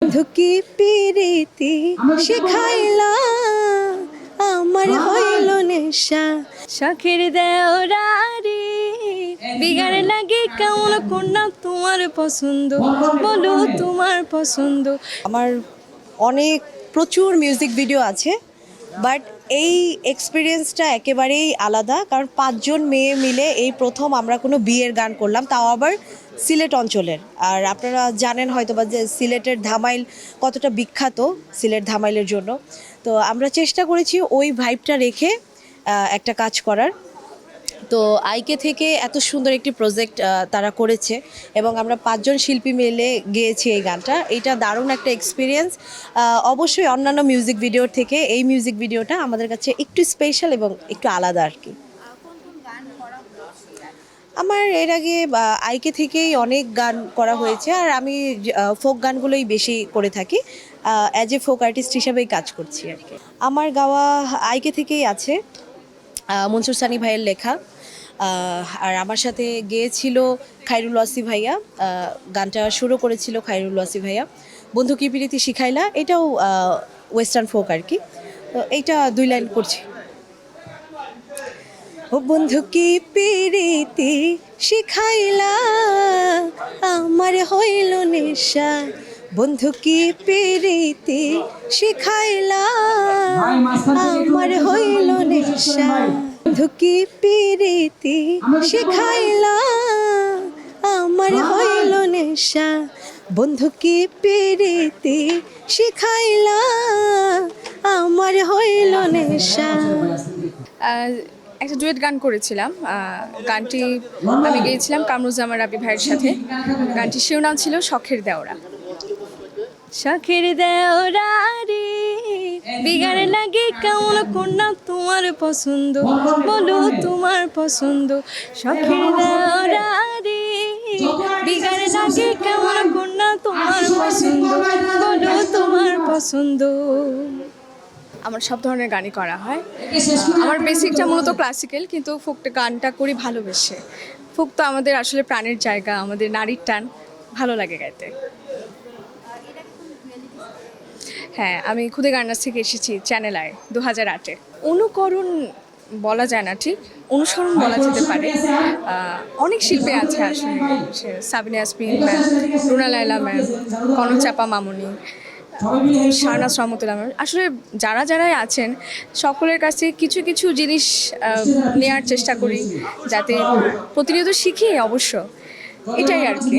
বন্ধু কি পিরিতি শিখাইলা আমার হইল নেশা শখের দেওরারি বিগাড় লাগে কেমন কন্যা তোমার পছন্দ বলো তোমার পছন্দ। আমার অনেক প্রচুর মিউজিক ভিডিও আছে, বাট এই এক্সপিরিয়েন্সটা একেবারেই আলাদা, কারণ 5 জন মেয়ে মিলে এই প্রথম আমরা কোনো বিয়ের গান করলাম, তাও আবার সিলেট অঞ্চলের। আর আপনারা জানেন হয়তো বা যে সিলেটের ধামাইল কতটা বিখ্যাত সিলেট ধামাইলের জন্য। তো আমরা চেষ্টা করেছি ওই ভাইবটা রেখে একটা কাজ করার। তো আইকে থেকে এত সুন্দর একটি প্রজেক্ট তারা করেছে এবং আমরা 5 জন শিল্পী মিলে গেয়েছি এই গানটা। এটা দারুণ একটা এক্সপিরিয়েন্স। অবশ্যই অন্যান্য মিউজিক ভিডিওর থেকে এই মিউজিক ভিডিওটা আমাদের কাছে একটু স্পেশাল এবং একটু আলাদা আর কি। আমার এর আগে আইকে থেকেই অনেক গান করা হয়েছে, আর আমি ফোক গানগুলোই বেশি করে থাকি, অ্যাজ এ ফোক আর্টিস্ট হিসাবেই কাজ করছি আর কি। আমার গাওয়া আইকে থেকেই আছে, মনসুর সানি ভাইয়ের লেখা, আর আমার সাথে গেয়েছিল খায়রুল ওয়াসি ভাইয়া। গানটা শুরু করেছিল খায়রুল ওয়াসি ভাইয়া। বন্ধু কি প্রীতি শিখাইলা, এটাও ওয়েস্টার্ন ফোক আর কি। তো এইটা 2 লাইন করছি। ও বন্ধু কি প্রীতি শিখাইলা আমার হইল নেশা, বন্ধু কি প্রীতি শিখাইলা আমার হইল নেশা, বন্ধু কি প্রীতি শিখাইলা আমার হইল নেশা, বন্ধু কি প্রীতি শিখাইলা আমার হইল নেশা। একটা ডুয়েট গান করেছিলাম। গানটি আমি গেয়েছিলাম কামরুজ্জামান রাবি ভাইয়ের সাথে। গানটির শিরোনাম ছিল শখের দেওরা। শখের দেওরারি বিগাড় লাগে কেমন কন্যা তোমার পছন্দ বলো তোমার পছন্দ, শখের দেওরারি বিগাড় লাগে কেমন কন্যা তোমার পছন্দ বলো তোমার পছন্দ। আমার সব ধরনের গানই করা হয়। আমার বেসিকটা মূলত ক্লাসিক্যাল, কিন্তু ফোক গানটা করি ভালোবেসে। ফোক তো আমাদের আসলে প্রাণের জায়গা, আমাদের নারীর টান, ভালো লাগে গাইতে। হ্যাঁ, আমি খুদে গার্নার্স থেকে এসেছি চ্যানেল আয় 2008-এ। অনুকরণ বলা যায় না, ঠিক অনুসরণ বলা যেতে পারে। অনেক শিল্পী আছে আসলে, সাবিনা ইয়াসমিন ম্যাম, রুনা লায়লা ম্যাম, কনক চাপা মামুনি, শাহনাজ রহমতুল্লাহ ম্যাম, আসলে যারাই আছেন সকলের কাছে কিছু কিছু জিনিস নেওয়ার চেষ্টা করি, যাতে প্রতিনিয়ত শিখি অবশ্য, এটাই আর কি।